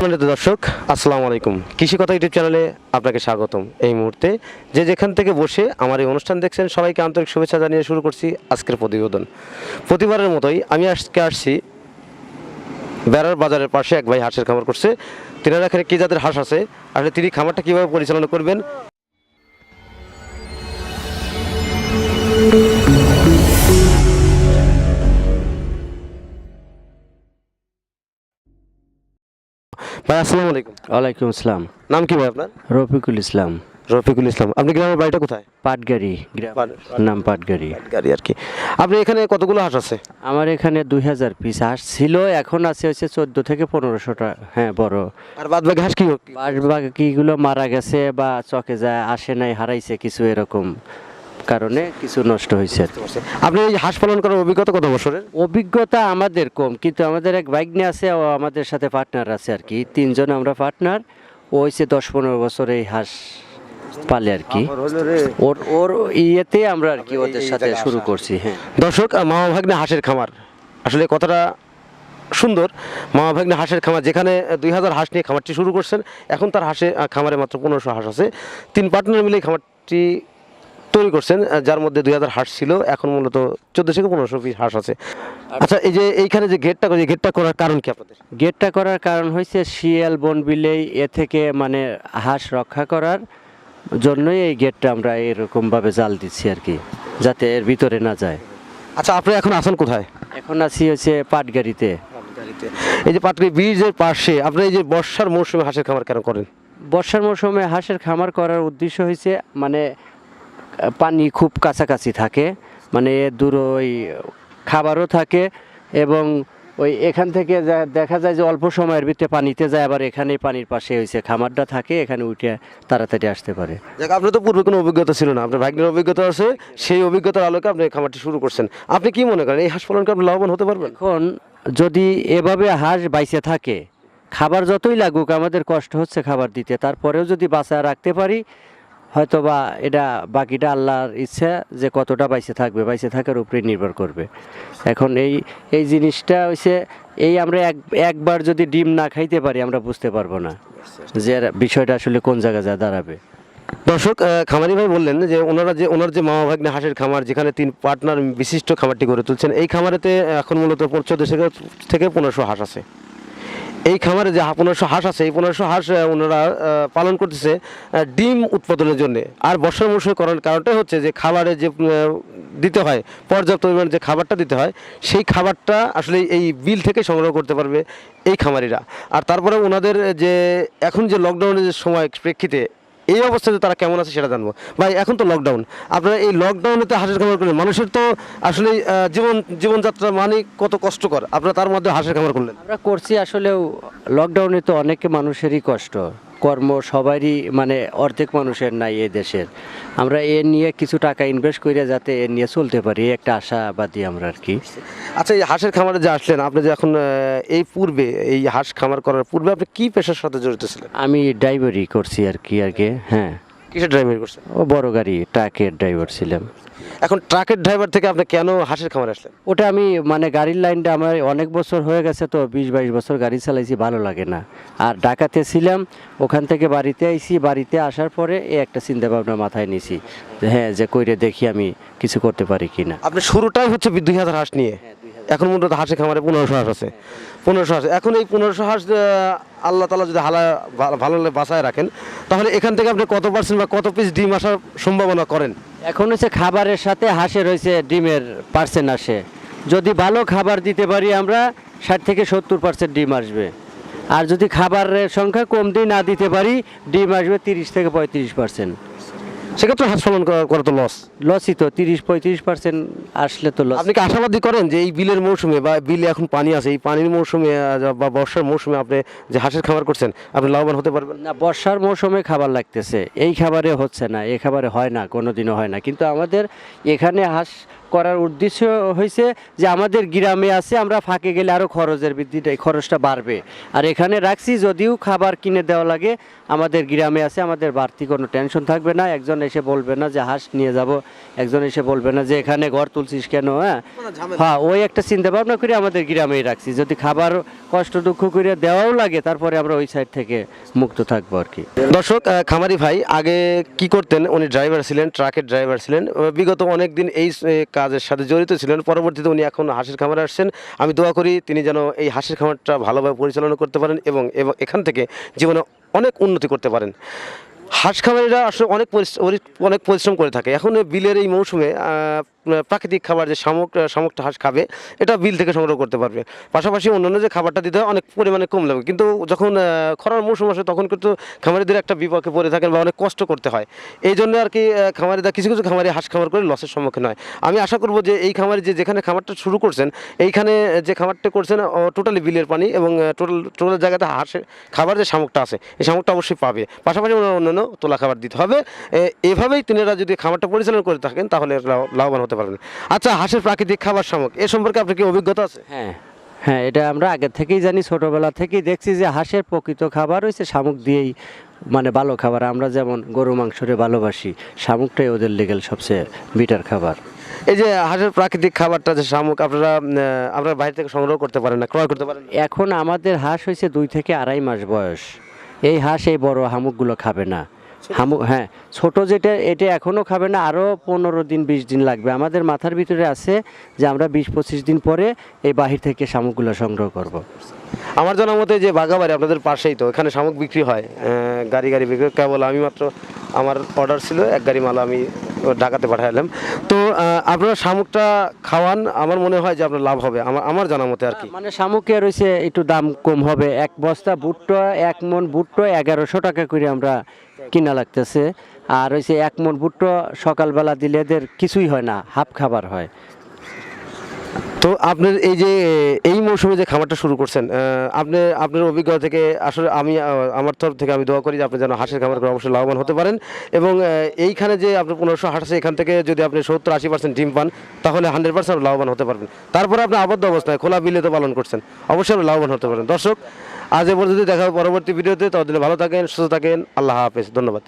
সম্মানিত দর্শক, আসসালামু আলাইকুম। কৃষি কথা ইউটিউব চ্যানেলে আপনাকে স্বাগতম। এই মুহূর্তে যে যেখান থেকে বসে আমার এই অনুষ্ঠান দেখছেন, সবাইকে আন্তরিক শুভেচ্ছা জানিয়ে শুরু করছি আজকের প্রতিবেদন। প্রতিবারের মতোই আমি আজকে আসছি বেড়ার বাজারের পাশে। এক ভাই হাঁসের খামার করছে। তিনারা এখানে কী জাতের হাঁস আছে, আসলে তিনি খামারটা কীভাবে পরিচালনা করবেন, ভাই আসসালামু আলাইকুম। ওয়ালাইকুম আসসালাম। নাম কি ভাই আপনার? রফিকুল ইসলাম। রফিকুল ইসলাম। আপনি গ্রামের বাড়িটা কোথায়? পাটগাড়ি গ্রাম, নাম পাটগাড়ি। গাড়ি আর কি। আপনি এখানে কতগুলো হাঁস আছে? আমার এখানে 2000 পিস হাঁস ছিল, এখন আছে হচ্ছে 14 থেকে 1500টা। হ্যাঁ, বড়। আর বাদ বাকি হাঁস কি? বাকিগুলো মারা গেছে বা চকে যায়, আসে নাই, হারাইছে কিছু, এরকম কারণে কিছু নষ্ট হয়েছে। আপনি এই হাঁস পালন করার অভিজ্ঞতা কত বছরের? অভিজ্ঞতা আমাদের কম, কিন্তু আমাদের এক ভাগ্নে আছে, ও আমাদের সাথে পার্টনার আছে আর কি। 3 জন আমরা পার্টনার। ও হচ্ছে 10-15 বছর এই হাঁস পালে আর কি। ওর ওর ইয়েতে আমরা আর কি ওদের সাথে শুরু করছি। হ্যাঁ দর্শক, মামা ভাগ্নে হাঁসের খামার, আসলে কথাটা সুন্দর। মামা ভাগ্নে হাঁসের খামার, যেখানে 2000 হাঁস নিয়ে খামারটি শুরু করছেন। এখন তার খামারে মাত্র 1500 হাঁস আছে। 3 পার্টনার মিলে খামারটি তৈরি করছেন, যার মধ্যে 2000 হাঁস ছিল, এখন মূলত 14 থেকে 1500 পিস হাঁস আছে। আচ্ছা, এই যে এইখানে যে গেটটা করার কারণ কি আপনাদের? গেটটা করার কারণ হয়েছে শিয়াল, বন বিলেই এ থেকে মানে হাঁস রক্ষা করার জন্যই এই গেটটা আমরা এরকমভাবে জাল দিচ্ছি আর কি, যাতে এর ভিতরে না যায়। আচ্ছা, আপনি এখন আছেন কোথায়? এখন আছি হচ্ছে পাটগাড়িতে। এই যে পাটগাড়ি ব্রিজের পাশে আপনি এই যে বর্ষার মৌসুমে হাঁসের খামার কেন করেন? বর্ষার মৌসুমে হাঁসের খামার করার উদ্দেশ্য হয়েছে মানে পানি খুব কাছাকাছি থাকে, মানে দূর ওই খাবারও থাকে, এবং ওই এখান থেকে দেখা যায় যে অল্প সময়ের ভিতরে পানিতে যায়, আবার এখানে পানির পাশে হয়েছে খামারটা থাকে, এখানে উঠে তাড়াতাড়ি আসতে পারে। দেখ, আপনার তো পূর্বে কোনো অভিজ্ঞতা ছিল না, আপনার ভাগ্নের অভিজ্ঞতা আছে, সেই অভিজ্ঞতার আলোকে আপনি এই খামারটি শুরু করছেন। আপনি কি মনে করেন এই হাঁস পালন করে আপনি লাভবান হতে পারবেন? এখন যদি এভাবে হাঁস বাইসে থাকে, খাবার যতই লাগুক, আমাদের কষ্ট হচ্ছে খাবার দিতে, তারপরেও যদি বাঁচায় রাখতে পারি, হয়তো বা এটা বাকিটা আল্লাহর ইচ্ছা, যে কতটা বাইসে থাকবে, বাইসে থাকার উপরে নির্ভর করবে। এখন এই জিনিসটা হচ্ছে এই আমরা একবার যদি ডিম না খাইতে পারি, আমরা বুঝতে পারবো না যে বিষয়টা আসলে কোন জায়গায় যা দাঁড়াবে। দর্শক, খামারি ভাই বললেন যে ওনার যে মামা ভাগ্নে হাঁসের খামার, যেখানে 3 পার্টনার বিশিষ্ট খামারটি গড়ে তুলছেন, এই খামারেতে এখন মূলত 14 থেকে 1500 হাঁস আছে। এই খামারে যে 1500 হাঁস আছে, এই 1500 হাঁস ওনারা পালন করতেছে ডিম উৎপাদনের জন্য। আর বর্ষার মৌসুমে করার কারণটাই হচ্ছে যে খাবারে যে দিতে হয়, পর্যাপ্ত পরিমাণে যে খাবারটা দিতে হয়, সেই খাবারটা আসলে এই বিল থেকে সংগ্রহ করতে পারবে এই খামারিরা। আর তারপরে ওনাদের যে এখন যে লকডাউনের যে সময় প্রেক্ষিতে এই অবস্থাতে তারা কেমন আছে সেটা জানবো। ভাই, এখন তো লকডাউন, আপনারা এই লকডাউনেতে হাঁসের খামার করলেন, মানুষের তো আসলে জীবনযাত্রা মানে কত কষ্টকর, আপনারা তার মধ্যে হাঁসের খামার করলেন। আমরা করছি আসলেও লকডাউনে তো অনেক মানুষেরই কষ্ট, কর্ম সবারই, মানে অর্ধেক মানুষের নাই এই দেশের। আমরা এ নিয়ে কিছু টাকা ইনভেস্ট করে যাতে এ নিয়ে চলতে পারি, একটা আশাবাদী আমরা আর কি। আচ্ছা, এই হাঁসের খামারে যে আসলেন, আপনি যে এখন এই পূর্বে এই হাঁস খামার করার পূর্বে আপনি কি পেশার সাথে জড়িত ছিলেন? আমি ড্রাইভারি করছি আর কি আগে। হ্যাঁ। কিসের ড্রাইভারি করছেন? ও বড় গাড়ি ট্রাকের ড্রাইভার ছিলাম। এখন ট্রাকের ড্রাইভার থেকে আপনি কেন হাঁসের খামারে আসলেন? ওটা আমি মানে গাড়ির লাইনটা আমার অনেক বছর হয়ে গেছে, তো 20-22 বছর গাড়ি চালাইছি, ভালো লাগে না। আর ঢাকাতে ছিলাম, ওখান থেকে বাড়িতে আইছি, বাড়িতে আসার পরে এই একটা চিন্তা ভাবনা মাথায় নিয়েছি, হ্যাঁ, যে কইরে দেখি আমি কিছু করতে পারি কিনা। আপনি শুরুটাই হচ্ছে 2000 হাঁস নিয়ে। এখন মূলত হাঁসের খামারে 1500 হাঁস আছে। 1500 হাঁস, এখন এই 1500 হাঁস আল্লাহ তাআলা যদি ভালো বাঁচায় রাখেন, তাহলে এখান থেকে আপনি কত পার্সেন্ট বা কত পিস ডিম আসার সম্ভাবনা করেন? এখন হচ্ছে খাবারের সাথে হাঁসের হয়েছে ডিমের পার্সেন্ট আসে। যদি ভালো খাবার দিতে পারি আমরা, 60 থেকে 70% ডিম আসবে। আর যদি খাবারের সংখ্যা কম দিয়ে না দিতে পারি, ডিম আসবে 30 থেকে 35%। সেক্ষেত্রে হাঁস পালন করা তো লসই তো, 30-35% আসলে তো লস। আপনি কি আশাবাদী করেন যে এই বিলের মৌসুমে বা বিলে এখন পানি আছে, এই পানির মৌসুমে বা বর্ষার মৌসুমে আপনি যে হাঁসের খামার করছেন, আপনি লাভবান হতে পারবেন? না, বর্ষার মৌসুমে খাবার লাগতেছে, এই খাবারে হচ্ছে না, এই খাবারে হয় না, কোনোদিনও হয় না। কিন্তু আমাদের এখানে হাঁস করার উদ্দেশ্য হয়েছে যে আমাদের গ্রামে আছে, আমরা ফাঁকে গেলে আরও খরচটা বাড়বে। আর এখানে রাখছি, যদিও খাবার কিনে দেওয়া লাগে, আমাদের গ্রামে আছে, আমাদের বাড়তি কোনো টেনশন থাকবে না। একজন এসে বলবে না যে হাঁস নিয়ে যাব, একজন এসে বলবে না যে এখানে ঘর তুলছিস কেন। হ্যাঁ, ওই একটা চিন্তা ভাবনা করে আমাদের গ্রামেই রাখছি। যদি খাবার কষ্ট দুঃখ করে দেওয়াও লাগে, তারপরে আমরা ওই সাইড থেকে মুক্ত থাকবো আর কি। দর্শক, খামারি ভাই আগে কি করতেন, উনি ড্রাইভার ছিলেন, ট্রাকের ড্রাইভার ছিলেন, বিগত অনেক দিন এই কাজের সাথে জড়িত ছিলেন। পরবর্তীতে উনি এখন হাঁসের খামারে আসছেন। আমি দোয়া করি তিনি যেন এই হাঁসের খামারটা ভালোভাবে পরিচালনা করতে পারেন এবং এবং এখান থেকে জীবনে অনেক উন্নতি করতে পারেন। হাঁস খামারিরা আসলে অনেক পরিশ্রম করে থাকে। এখন বিলের এই মৌসুমে প্রাকৃতিক খাবার যে শামুকটা হাঁস খাবে, এটা বিল থেকে সংগ্রহ করতে পারবে। পাশাপাশি অন্যান্য যে খাবারটা দিতে হয় অনেক পরিমাণে কম লাগবে, কিন্তু যখন খরার মৌসুম আসে তখন কিন্তু খামারিদের একটা বিপক্ষে পড়ে থাকেন বা অনেক কষ্ট করতে হয়। এই জন্য আর কি খামারিরা কিছু কিছু খামারি হাঁস খামার করে লসের সম্মুখীন হয়। আমি আশা করব যে এই খামারি যেখানে খামারটা শুরু করছেন, এইখানে যে খামারটা করছেন টোটালি বিলের পানি এবং টোটাল জায়গাতে হাঁসের খাবার যে শামুকটা আছে, এই শামুকটা অবশ্যই পাবে। পাশাপাশি অন্যান্য তোলা খাবার দিতে হবে। এভাবেই তিনারা যদি খামারটা পরিচালনা করে থাকেন তাহলে লাভবান হতে পারবেন। আচ্ছা, হাঁসের প্রাকৃতিক খাবার শামুক এ সম্পর্কে আপনার কি অভিজ্ঞতা আছে? হ্যাঁ হ্যাঁ, এটা আমরা আগে থেকেই জানি, ছোটোবেলা থেকেই দেখছি যে হাঁসের প্রকৃত খাবার হয়েছে শামুক দিয়েই, মানে ভালো খাবার। আমরা যেমন গরু মাংসরে ভালোবাসি, শামুকটাই ওদের লেগেল সবচেয়ে বিটার খাবার। এই যে হাঁসের প্রাকৃতিক খাবারটা যে শামুক, আপনারা বাইরে থেকে সংগ্রহ করতে পারেন না, ক্রয় করতে পারেন না? এখন আমাদের হাঁস হয়েছে 2 থেকে 2.5 মাস বয়স। এই হাঁস এই বড় শামুকগুলো খাবে না। শামুক, হ্যাঁ, ছোট যেটা, এটা এখনও খাবে না, আরও 15 দিন 20 দিন লাগবে। আমাদের মাথার ভিতরে আছে যে আমরা 20-25 দিন পরে এই বাহির থেকে শামুকগুলো সংগ্রহ করব। আমার জানা মতে যে বাগাবাড়ি আপনাদের পাশেই, তো এখানে শামুক বিক্রি হয়, গাড়ি বিক্রি। কেবল আমি মাত্র আমার অর্ডার ছিল 1 গাড়ি মাল, আমি ঢাকাতে পাঠালাম। তো আপনারা শামুকটা খাওয়ান, আমার মনে হয় যে আপনার লাভ হবে, আমার জানা মতে আর কি। মানে শামুকে রয়েছে একটু দাম কম হবে। 1 বস্তা ভুট্টো, 1 মন ভুট্টো 1100 টাকা করে আমরা কিনা লাগতেছে। আর হয়েছে 1 মন ভুট্টো সকালবেলা দিলে এদের কিছুই হয় না, হাফ খাবার হয়। তো আপনার এই যে এই মৌসুমে যে খামারটা শুরু করছেন, আপনার অভিজ্ঞতা থেকে আসলে আমার তরফ থেকে আমি দোয়া করি যে আপনি যেন হাঁসের খামার করে অবশ্যই লাভবান হতে পারেন। এবং এইখানে যে আপনার 1500 হাঁস আছে, এখান থেকে যদি আপনি 70-80% ডিম পান তাহলে 100% লাভবান হতে পারবেন। তারপরে আপনি আবদ্ধ অবস্থায় খোলা বিলে তো পালন করছেন, অবশ্যই আপনি লাভবান হতে পারেন। দর্শক, আজ এ পর্যন্ত দেখা হবে পরবর্তী ভিডিওতে। ততদিনে ভালো থাকেন, সুস্থ থাকেন। আল্লাহ হাফেজ, ধন্যবাদ।